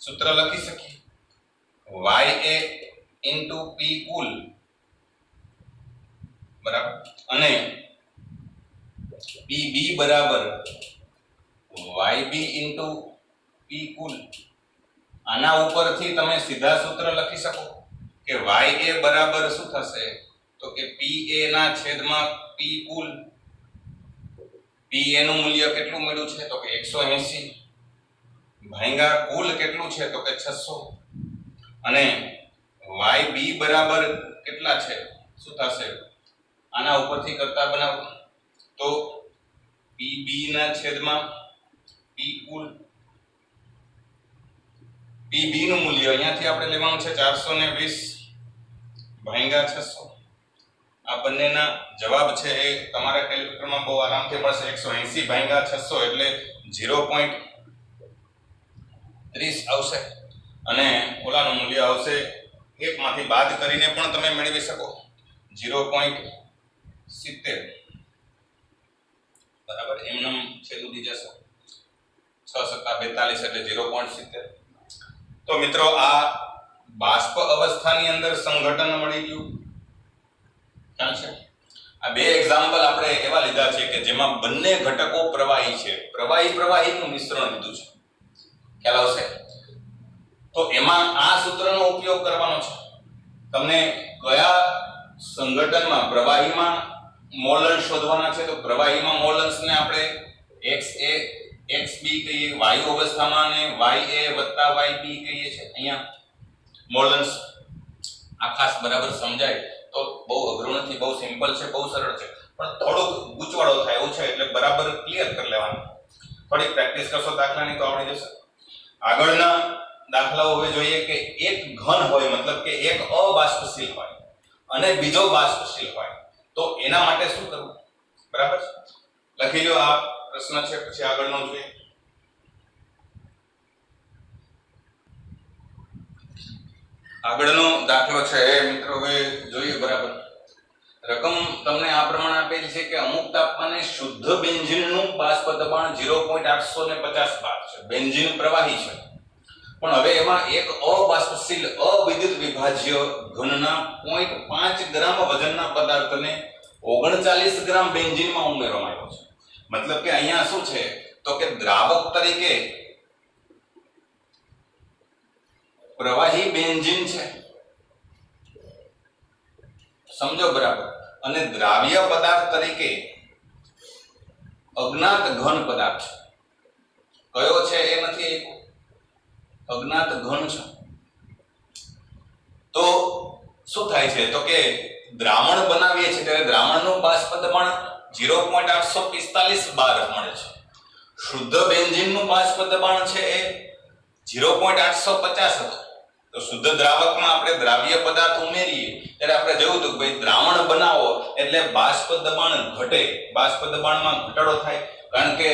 સૂત્ર લખી શકીએ Ya ઇન્ટુ P કુલ બરાબર અને Pb બરાબર Yb ઇન્ટુ P કુલ. આના ઉપરથી તમે સીધા સૂત્ર લખી શકો કે Ya બરાબર શું થશે? તો કે Pa ના છેદમાં P કુલ. Pa નું મૂલ્ય કેટલું મળ્યું છે? તો કે 180 ભાગ્યા કુલ કેટલું છે? તો કે 600 અને yb બરાબર કેટલા છે શું થશે આના ઉપરથી કરતા બનાવો તો pb ના છેદમાં p કુલ pb નું મૂલ્ય અહીંયાથી આપણે લેવાનું છે 420 ભાગ્યા 600 આ બંનેના જવાબ છે એ તમારા કેલ્ક્યુલેટરમાં બહુ આરામથી મળશે 180 ભાગ્યા 600 એટલે 0.30 આવશે અને ઓલાનું મૂલ્ય આવશે એકમાંથી બાદ કરીને પણ તમે મેળવી શકો 0.70 બરાબર એમનેમ છેદ ઉડી જશે 6 * 42 એટલે 0.70 તો મિત્રો આ બાષ્પ અવસ્થાની અંદર સંઘટન મળી ગયું ખ્યાલ છે આ બે એક્ઝામ્પલ આપણે એવા લીધા છે કે જેમાં બંને ઘટકો પ્રવાહી છે પ્રવાહીનું મિશ્રણ લીધું છે ખ્યાલ આવશે તો એમાં આ સૂત્રનો ઉપયોગ કરવાનો છે તમને કયા સંઘટનમાં પ્રવાહીમાં મોલન્સ શોધવાના છે તો પ્રવાહીમાં મોલન્સને આપણે XA XB કહીએ વાયુ અવસ્થામાં ને YA + YB કહીએ છે અહીંયા મોલન્સ આ ખાસ બરાબર સમજાય તો બહુ અઘરું નથી બહુ સિમ્પલ છે બહુ સરળ છે પણ થોડુંક ગૂંચવાડો થાય એવું છે એટલે બરાબર ક્લિયર કરી લેવાનું થોડી પ્રેક્ટિસ કરશો દાખલાની તો આવડી જશે આગળના દાખલાઓ હવે જોઈએ કે એક ઘન હોય મતલબ કે એક અબાષ્પશીલ હોય અને બીજો બાષ્પશીલ હોય તો એના માટે શું કરવું બરાબર લખી લો આ પ્રશ્ન છે પછી આગળનો જોઈએ આગળનો દાખલો છે મિત્રો હવે જોઈએ બરાબર રકમ તમને આ પ્રમાણે આપેલી છે કે અમુક તાપમાને શુદ્ધ બેન્ઝીનનું બાષ્પ દબાણ 0.850 બાર છે બેન્ઝીન પ્રવાહી છે પણ હવે એમાં એક અબાષ્પશીલ અવિદ્યુત વિભાજ્ય ઘનના 0.5 ગ્રામ વજનના પદાર્થને 39 ગ્રામ બેન્ઝીનમાં ઉમેરવામાં આવ્યો છે મતલબ કે અહીંયા શું છે તો કે દ્રાવક તરીકે પ્રવાહી બેન્ઝીન છે સમજો બરાબર અને દ્રાવ્ય પદાર્થ તરીકે અજ્ઞાત ઘન પદાર્થ છે કયો છે એ નથી અજ્ઞાત ઘન છે તો શું થાય છે તો કે દ્રાવણ બનાવીએ છીએ ત્યારે દ્રાવણનું બાષ્પ દબાણ 0.845 બાર મળે છે શુદ્ધ બેન્ઝીનનું બાષ્પ દબાણ છે એ 0.850 હતું તો શુદ્ધ દ્રાવકમાં આપણે દ્રાવ્ય પદાર્થ ઉમેરીએ ત્યારે આપણે જોયું તો ભાઈ દ્રાવણ બનાવો એટલે બાષ્પ દબાણ ઘટે બાષ્પ દબાણમાં ઘટાડો થાય કારણ કે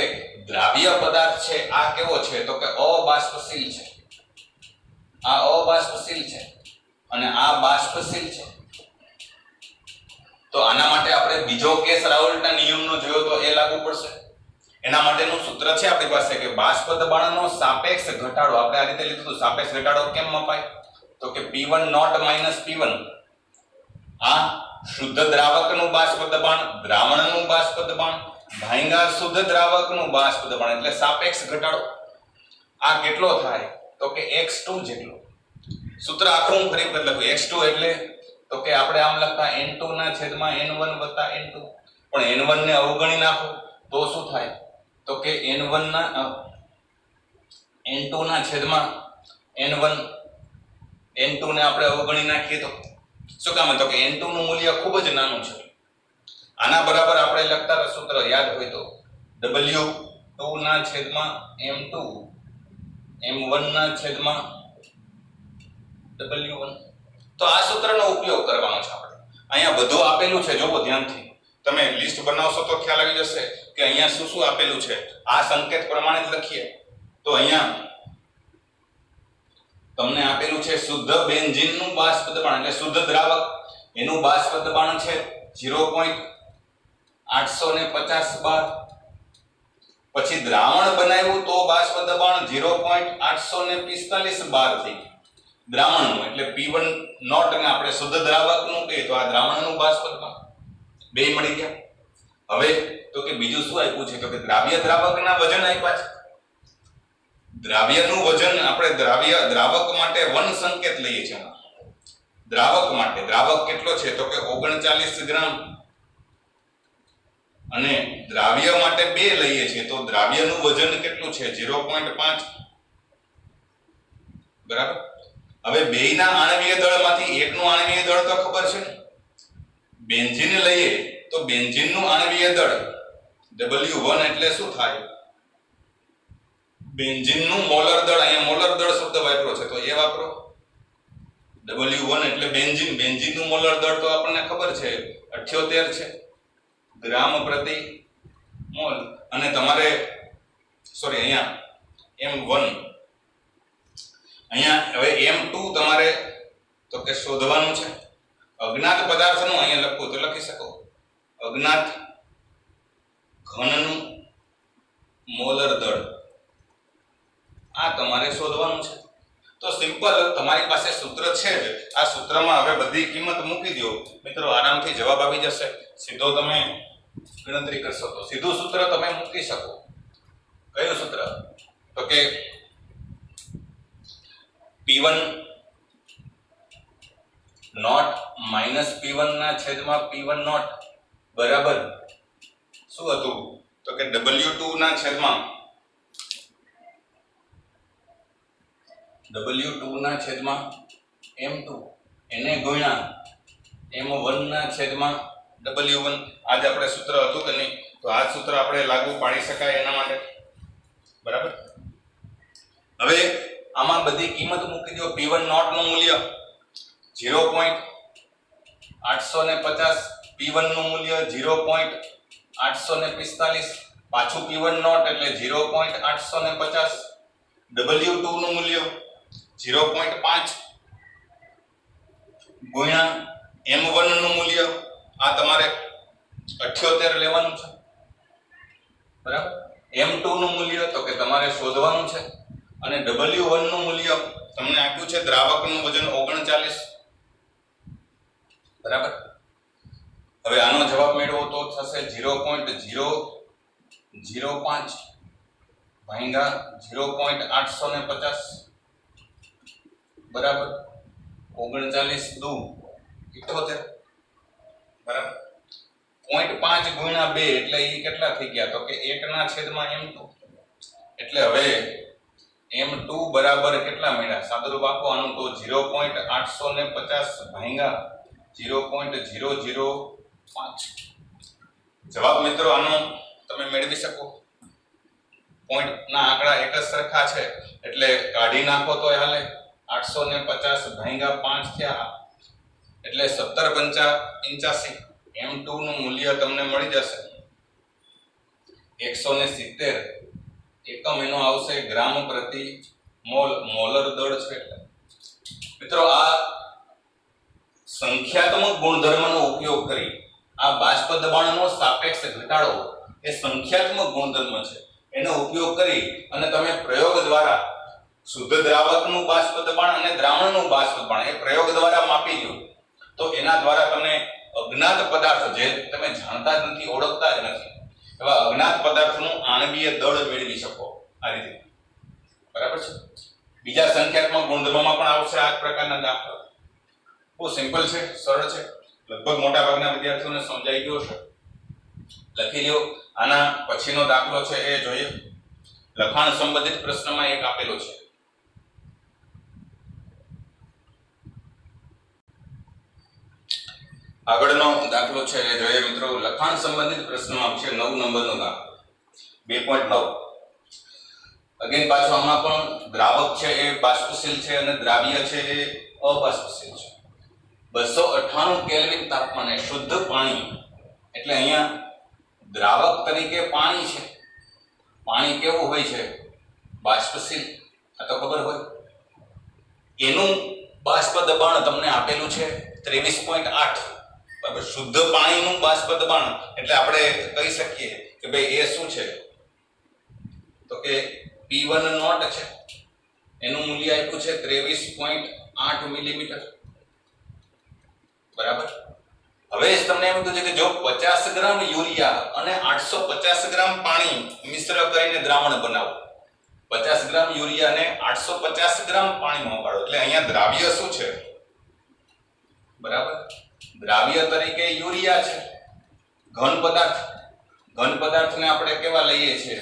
દ્રાવ્ય પદાર્થ છે આ કેવો છે તો કે અબાષ્પશીલ છે આ અબાષ્પશીલ છે અને આ બાષ્પશીલ છે તો આના માટે આપણે બીજો કેસ રાઉલ્ટના નિયમનો જોયો તો એ લાગુ પડશે એના માટેનું સૂત્ર છે આપણી પાસે કે બાષ્પ દબાણનો સાપેક્ષ ઘટાડો આપણે આ રીતે લીધું સાપેક્ષ ઘટાડો કેમ મપાય તો કે P1 નોટ માઈનસ P1 આ શુદ્ધ દ્રાવકનું બાષ્પ દબાણ દ્રાવણનું બાષ્પ દબાણ ભાંગા શુદ્ધ દ્રાવકનું બાષ્પ દબાણ એટલે સાપેક્ષ ઘટાડો આ કેટલો થાય તો કે x2 જેટલો સૂત્ર આખું ફરી વખત લખો x2 એટલે તો કે આપણે આમ લખતા n2 ના છેદમાં n1 વત્તા n2 પણ n1 ને અવગણી નાખો તો શું થાય તો કે n1 ના n2 ના છેદમાં n1 n2 ને આપણે અવગણી નાખીએ તો શું કામ તો કે n2 નું મૂલ્ય ખૂબ જ નાનું છે આના બરાબર આપણે લખતા સૂત્ર યાદ હોય તો w2 ના છેદમાં m2 m1 ના છેદમાં w1 તો આ સૂત્રનો ઉપયોગ કરવાનો છે આપણે અહીંયા બધું આપેલું છે જોવો ધ્યાનથી તમે લિસ્ટ બનાવશો તો ખ્યાલ આવી જશે કે અહીંયા શું શું આપેલું છે આ સંકેત પ્રમાણે જ લખીએ તો અહીંયા તમને આપેલું છે શુદ્ધ બેન્ઝીનનું બાષ્પ દબાણ એટલે શુદ્ધ દ્રાવક એનું બાષ્પ દબાણ છે 0.850 બાર પછી દ્રાવણ બનાવ્યું તો બાષ્પ દબાણ 0.845 બાર થઈ દ્રાવણનું એટલે P1 નોટ ને આપણે શુદ્ધ દ્રાવકનું કહીએ તો આ દ્રાવણનું બાષ્પ દબાણ બે મળી ગયા હવે તો કે બીજું શું આપ્યું છે તો કે દ્રાવ્ય દ્રાવકના વજન આપ્યા છે દ્રાવ્યનું વજન આપણે દ્રાવક માટે 1 સંકેત લઈએ છીએ દ્રાવક માટે દ્રાવક કેટલો છે તો કે 39 ગ્રામ અને દ્રાવ્ય માટે 2 લઈએ છીએ તો દ્રાવ્યનું વજન કેટલું છે 0.5 બરાબર હવે બેયના આણ્વીય દળમાંથી એકનું આણ્વીય દળ તો ખબર છે ને, બેન્ઝીન લઈએ તો બેન્ઝીનનું આણ્વીય દળ W1 એટલે શું થાય? બેન્ઝીનનું મોલર દળ, અહીંયા મોલર દળ શબ્દ વાપરો છે તો એ વાપરો. W1 એટલે બેન્ઝીન, બેન્ઝીનનું મોલર દળ તો આપણને ખબર છે 78 છે ગ્રામ પ્રતિ મોલ. અને તમારે સોરી અહીંયા M1, અહીંયા હવે M2 તમારે તો કે શોધવાનું છે. અજ્ઞાત પદાર્થનું અહીંયા લખવું તો લખી શકો, અજ્ઞાત ઘનનું મોલર દળ આ તમારે શોધવાનું છે. તો સિમ્પલ તમારી પાસે સૂત્ર છે જ, આ સૂત્રમાં હવે બધી કિંમત મૂકી દો મિત્રો, આરામથી જવાબ આવી જશે. સીધો તમે ગણતરી કરશો તો સીધું સૂત્ર તમે મૂકી શકો. કયું સૂત્ર? તો કે P1 નોટ માઈનસ P1 ના છેદમાં P1 નોટ બરાબર શું હતું? તો કે W2 ના છેદમાં M2 એને ગુણ્યા M1 ના છેદમાં W1. આજ આપણે સૂત્ર હતું કે નહીં? તો આ સૂત્ર આપણે લાગુ પાડી શકાય એના માટે, બરાબર. હવે આમાં બધી કિંમત મૂકી દો. P1 નોટ નું મૂલ્ય 0.850, P1 નું મૂલ્ય 0.845, પાછું P1 નોટ એટલે 0.850, W2 નું મૂલ્ય 0.5 ગુણ્યા M1 નું મૂલ્ય આ તમારે 78 લેવાનું છે, બરાબર. M2 નું મૂલ્ય તો કે તમારે શોધવાનું છે અને W1 નું મૂલ્ય તમને આપ્યું છે દ્રાવકનું વજન 39, બરાબર. હવે આનો જવાબ મેળવો તો થશે 0.005 ભાગ્યા 0.850 બરાબર 39 દુ 78, બરાબર. 0.5 ગુણ્યા 2 એટલે એ કેટલા થઈ ગયા? તો કે 1 ના છેદમાં M2. એટલે હવે M2 બરાબર કેટલા મળ્યા? સાદુરૂપ આપો આનું તો 0.850 ભાગ્યા 0.005. જવાબ મિત્રો આનો તમે મેળવી શકો. પોઈન્ટ ના આંકડા એક જ સરખા છે એટલે કાઢી નાખો તો હાલે. 850 ભાગ્યા 5 થયા એટલે 17.85. M2 નું મૂલ્ય તમને મળી જશે 170 એકમ. એનો આવશે ગ્રામ પ્રતિ મોલ, મોલર દળ છે. મિત્રો આ સંખ્યાત્મક ગુણધર્મનો ઉપયોગ કરી આ બાષ્પ દબાણનો સાપેક્ષ ઘટાડો એ સંખ્યાત્મક ગુણધર્મ છે, એનો ઉપયોગ કરી અને તમે પ્રયોગ દ્વારા શુદ્ધ દ્રાવકનું બાષ્પ દબાણ અને દ્રાવણનું બાષ્પ દબાણ એ પ્રયોગ દ્વારા માપી લો તો એના દ્વારા તમે અજ્ઞાત પદાર્થ જે તમે જાણતા જ નથી, ઓળખતા જ નથી, એવા અજ્ઞાત પદાર્થનું આણ્વીય દળ મેળવી શકો આ રીતે, બરાબર છે. બીજા સંખ્યાત્મક ગુણધર્મોમાં પણ આવશે આ પ્રકારના દાખલા. બહુ સિમ્પલ છે, સરળ છે, લગભગ મોટા ભાગના વિદ્યાર્થીઓને સમજાઈ ગયો છે. લખી લ્યો. આના પછીનો દાખલો છે એ જોઈએ. લખાણ સંબંધિત પ્રશ્નમાં એક આપેલો છે. આગળનો દાખલો છે એ જોઈએ મિત્રો. લખાણ સંબંધિત પ્રશ્નમાં છે 9 નંબરનો દાખલો 2.9. અગેન પાછો આમાં પણ દ્રાવક છે એ બાષ્પશીલ છે અને દ્રાવ્ય છે એ અબાષ્પશીલ છે. 298 કેલ્વિન તાપમાને શુદ્ધ પાણી, એટલે અહીંયા દ્રાવક તરીકે પાણી છે. પાણી કેવું હોય છે? બાષ્પશીલ, આ તો ખબર હોય. એનું બાષ્પ દબાણ તમને આપેલું છે 23.8, બરાબર. શુદ્ધ પાણીનું બાષ્પ દબાણ એટલે આપણે કહી શકીએ કે ભાઈ એ શું છે? તો કે P1 નોટ છે, એનું મૂલ્ય આપ્યું છે 23.8 મિલીમીટર, બરાબર. હવે તમને એમ કીધું છે કે જો 50 ગ્રામ યુરિયા અને 850 ગ્રામ પાણી મિશ્ર કરીને દ્રાવણ બનાવો. 50 ગ્રામ યુરિયા અને 850 ગ્રામ પાણીમાં ઓગાળો. એટલે અહીંયા દ્રાવ્ય શું છે? બરાબર. દ્રાવ્ય તરીકે યુરિયા છે, ઘન પદાર્થ. ઘન પદાર્થને આપણે કેવા લઈએ છીએ?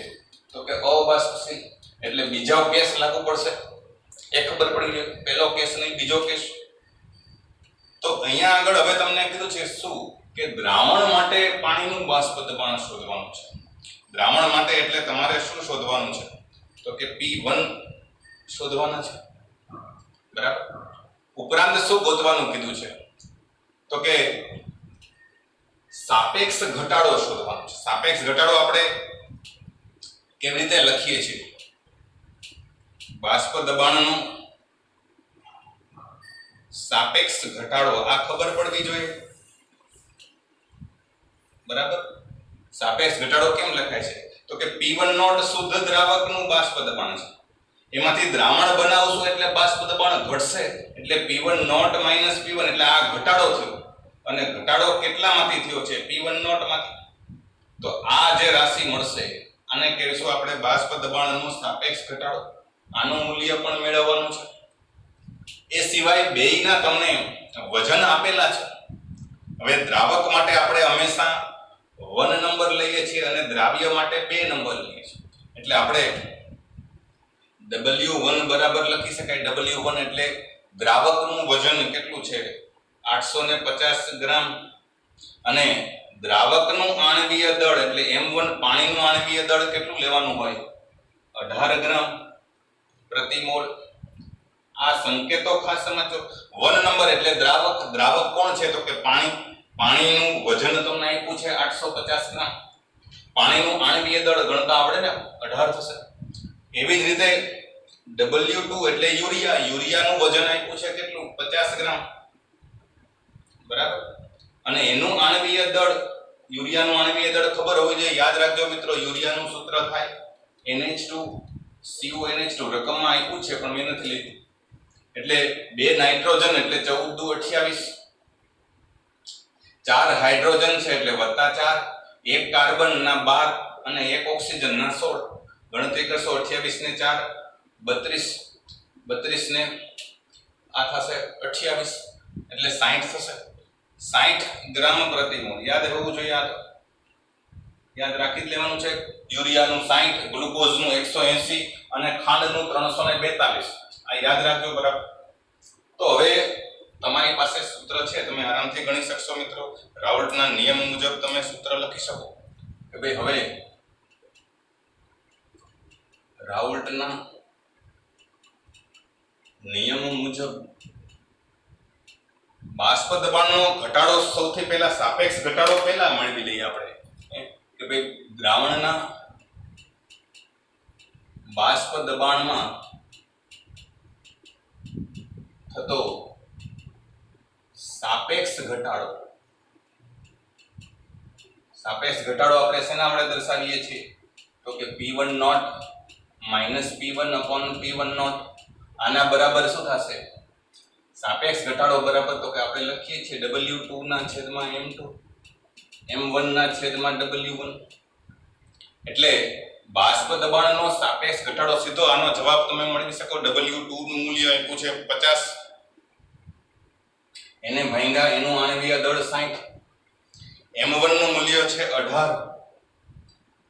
તો કે અબાષ્પશીલ, એટલે બીજો કેસ લાગુ પડશે. એ ખબર પડી ગઈ. પહેલો કેસ નહીં, બીજો કેસ. તો અહીંયા આગળ હવે તમને કીધું છે શું કે દ્રાવણ માટે પાણીનું બાષ્પ દબાણ શોધવાનું છે. દ્રાવણ માટે એટલે તમારે શું શોધવાનું છે તો કે P1 શોધવાના છે. બરાબર. ઉપરાંત શું ગોતવાનું કીધું છે તો કે સાપેક્ષ ઘટાડો શોધવાનો છે. સાપેક્ષ ઘટાડો આપણે કેવી રીતે લખીએ છીએ? બાષ્પ દબાણનો સાપેક્ષ ઘટાડો આ ખબર પડવી જોઈએ. બરાબર. સાપેક્ષ ઘટાડો કેમ લખાય છે તો કે P1 નોટ શુદ્ધ દ્રાવકનું બાષ્પ દબાણ છે. એમાંથી દ્રાવણ બનાવશું એટલે બાષ્પ દબાણ ઘટશે, એટલે P1 નોટ માઈનસ P1 એટલે આ ઘટાડો થયો. અને ઘટાડો કેટલામાંથી થયો છે? P1 નોટ માંથી. તો આ જે રાશિ મળશે આને કહીશું આપણે બાષ્પ દબાણનો સાપેક્ષ ઘટાડો. આનું મૂલ્ય પણ મેળવવાનું છે. એ સિવાય બેયના તમને વજન આપેલા છે. હવે દ્રાવક માટે આપણે હંમેશા 1 નંબર લઈએ છીએ અને દ્રાવ્ય માટે 2 નંબર લઈએ છીએ. એટલે આપણે W1 બરાબર લખી શકાય. W1 એટલે દ્રાવકનું વજન કેટલું છે? 850 ગ્રામ. અને દ્રાવકનું આણ્વીય દળ એટલે M1 પાણીનું આણ્વીય દળ કેટલું લેવાનું હોય? 18 ગ્રામ પ્રતિ મોલ. આ સંકેતો ખાસ સમજો. 1 નંબર એટલે દ્રાવક. દ્રાવક કોણ છે તો કે પાણી. પાણીનું વજન તમને આપ્યું છે 850 ગ્રામ. પાણીનું આણ્વીય દળ ગણતા આવડે ને 18 થશે. એવી જ રીતે W2 એટલે યુરિયા. યુરિયાનું વજન આપ્યું છે કેટલું? 50 ગ્રામ. બરાબર. અને એનું આણ્વીય દળ, યુરિયાનું આણ્વીય દળ ખબર હોવી જોઈએ. યાદ રાખજો મિત્રો, યુરિયાનું સૂત્ર થાય NH2CONH2. રકમમાં આપ્યું છે પણ મેં નથી લીધું. એટલે 2 નાઇટ્રોજન એટલે 14 દુ 28, 4 હાઇડ્રોજન છે એટલે +4, 1 કાર્બન ના 12 અને 1 ઓક્સિજન ના 16. ગણતરી કરશો 28 ને 4 32, 32 ને આ થશે 28 એટલે 60 થશે. 60 ગ્રામ પ્રતિ મોલ. યાદ હોવું જોઈએ. આ તો યાદ રાખી જ લેવાનું છે. યુરિયાનું 60, ગ્લુકોઝનું 180 અને ખાંડનું 342. આ યાદ રાખજો. બરાબર. તો હવે તમારી પાસે સૂત્ર છે, તમે આરામથી ગણી શકશો મિત્રો. રાઉલ્ટના નિયમ મુજબ તમે સૂત્ર લખી શકો કે ભાઈ હવે રાઉલ્ટના નિયમો મુજબ બાષ્પ દબાણનો ઘટાડો સૌથી પહેલા સાપેક્ષ ઘટાડો પહેલા મેળવી લઈએ આપણે કે ભાઈ દ્રાવણના બાષ્પ દબાણમાં થતો સાપેક્ષ ઘટાડો. સાપેક્ષ ઘટાડો આપણે શેના વડે દર્શાવીએ છીએ તો કે P1 not minus P1 upon P1 not. આના બરાબર શું થશે? સાપેક્ષ ઘટાડો બરાબર તો કે આપણે લખીએ છીએ W2 ના છેદમાં M2, M1 ના છેદમાં W1. એટલે બાષ્પ દબાણનો સાપેક્ષ ઘટાડો સીધો આનો જવાબ તમે મેળવી શકો. W2 નું મૂલ્ય આપ્યું છે 50, એને ભાંગ્યા એનું આણ્વીય દળ 60, M1 નું મૂલ્ય છે 18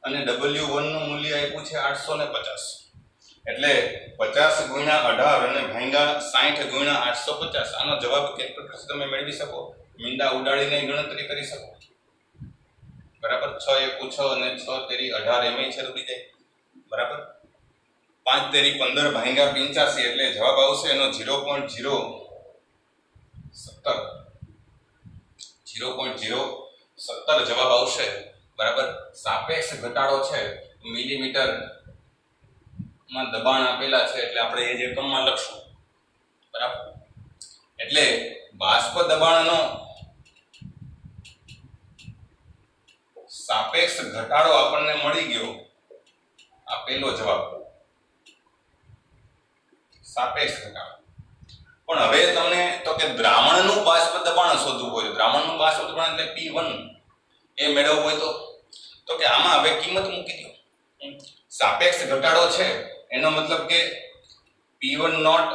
અને W1 નું મૂલ્ય આપ્યું છે 850. એટલે 50 ગુણ્યા 18 અને ભાંગ્યા 60 ગુણ્યા 850. આનો જવાબ કેલ્ક્યુલેટર તમે મેળવી શકો. મીંડા ઉડાડીને ગણતરી કરી શકો. બરાબર. 6 એકુ 6 અને 6 તેરી 18 એમ છે ઉડી જાય. બરાબર. 5 તેરી 15 ભાંગ્યા 85 એટલે જવાબ આવશે એનો 0.017 જવાબ આવશે. બરાબર. સાપેક્ષ ઘટાડો છે મિલીમીટર માં દબાણ આપેલા છે એટલે આપણે એ જ એકમમાં લખશું. બરાબર. એટલે બાષ્પ દબાણનો સાપેક્ષ ઘટાડો આપણને મળી ગયો. આ પહેલો જવાબ સાપેક્ષ ઘટાડો. પણ હવે તમને તો કે દ્રાવણનું બાષ્પ દબાણ શોધવું હોય, દ્રાવણનું બાષ્પ દબાણ એટલે P1 એ મેળવવું હોય તો કે આમાં હવે કિંમત મૂકી દો. સાપેક્ષ ઘટાડો છે એનો મતલબ કે P1 not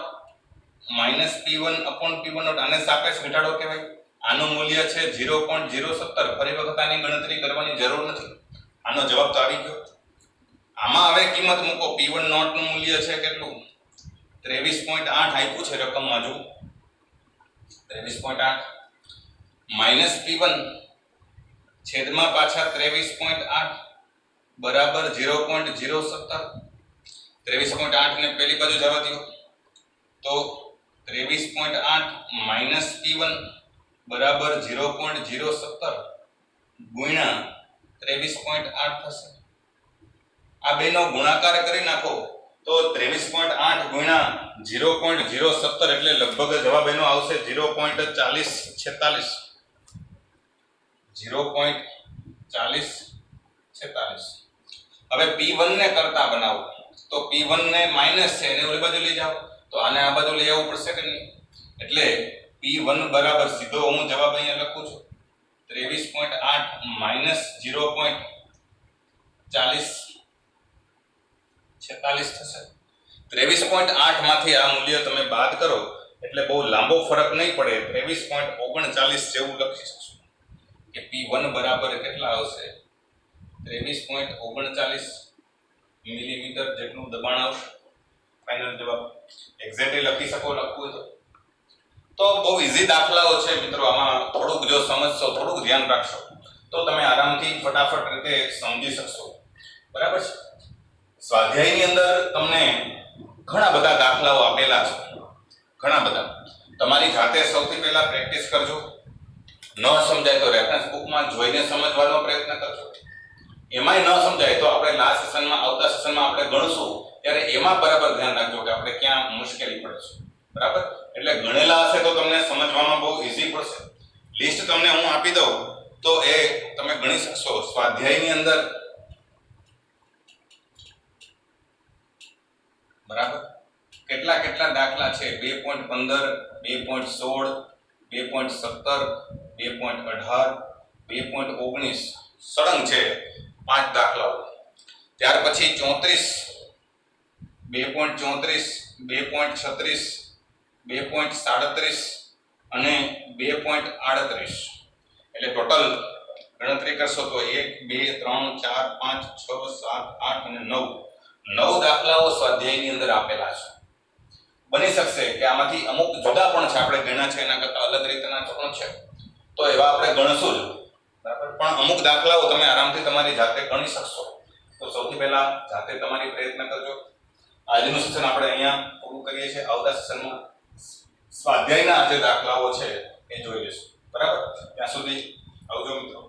minus P1 upon P1 not. આને સાપેક્ષ ઘટાડો કહેવાય. આનું મૂલ્ય છે 0.017. ફરી વખત આની ગણતરી કરવાની જરૂર નથી. આનો જવાબ તો આવી ગયો. આમાં હવે કિંમત મૂકો. P1 નોટ નું મૂલ્ય છે કેટલું? 23.8 આપ્યું છે રકમમાં જો 23.8 માઇનસ P1 છેદમાં પાછા 23.8 બરાબર 0.017 23.8 ને પેલી બાજુ જવા દો તો 23.8 માઇનસ P1 બરાબર 0.017 ગુણ્યા 23.8 થશે. આ બેનો ગુણાકાર કરી નાખો તો 23.8 ગુણ્યા 0.017 એટલે લગભગ જવાબ એનો આવશે 0.4046 0.4046. હવે P1 ને કરતા બનાવો તો P1 ને માઈનસ છે એને ઓલી બાજુ લઈ જાઓ તો આને આ બાજુ લઈ આવવું પડશે કે નહીં એટલે P1 બરાબર સીધો હું જવાબ અહીંયા લખું છું 23.8 માઈનસ 0.4046 થશે. 23.8 માંથી આ મૂલ્ય તમે બાદ કરો એટલે બહુ લાંબો ફરક નહીં પડે 23.39 જેવું લખી શકશો કે P1 બરાબર કેટલા આવશે 23.39 મિલીમીટર જેટલું દબાણ આવશે. ફાઇનલ જવાબ એક્ઝેક્ટલી લખી શકો લખવું તો બહુ ઈઝી દાખલાઓ છે મિત્રો. આમાં થોડુંક જો સમજશો થોડુંક ધ્યાન રાખશો તો તમે આરામથી ફટાફટ રીતે સમજી શકશો. બરાબર છે. સ્વાધ્યાયની અંદર તમને ઘણા બધા દાખલાઓ આપેલા છે ઘણા બધા. તમારી જાતે સૌથી પહેલા પ્રેક્ટિસ કરજો. ન સમજાય તો રેફરન્સ બુકમાં જોઈને સમજવાનો પ્રયત્ન કરજો. એમાંય ન સમજાય તો આપણે લાસ્ટ સેશનમાં આવતા સેશનમાં આપણે ગણશું ત્યારે એમાં બરાબર ધ્યાન રાખજો કે આપણે ક્યાં મુશ્કેલી પડે છે. બરાબર એટલે ગણેલા હશે તો તમને સમજવામાં બહુ ઈઝી પડશે. લિસ્ટ તમને હું આપી દઉં તો એ તમે ગણી શકશો. સ્વાધ્યાયની અંદર બરાબર કેટલા કેટલા દાખલા છે 2.15 2.16 2.17 2.18 2.19 સળંગ છે 5 દાખલાઓ. ત્યાર પછી 34 2.36 2.37 અને 2.38 એટલે ટોટલ ગણતરી કરશો તો 1 2 3 4 5 6 7 8 અને 9 દાખલાઓ સ્વાધ્યાયની અંદર આપેલા છે. બની શકશે કે આમાંથી અમુક જુદા પણ છે આપણે ગણ્યા છે એના કરતા અલગ રીતના પણ છે તો એવા આપણે ગણશું જ. બરાબર પણ અમુક દાખલાઓ તમે આરામથી તમારી જાતે ગણી શકશો. તો સૌથી પહેલા જાતે તમારી પ્રયત્ન કરજો. આજનું સેશન આપણે અહીંયા પૂરું કરીએ છીએ. આવતા સેશનમાં સ્વાધ્યાયના જે દાખલાઓ છે એ જોઈ લઈશું. બરાબર ત્યાં સુધી આવજો મિત્રો.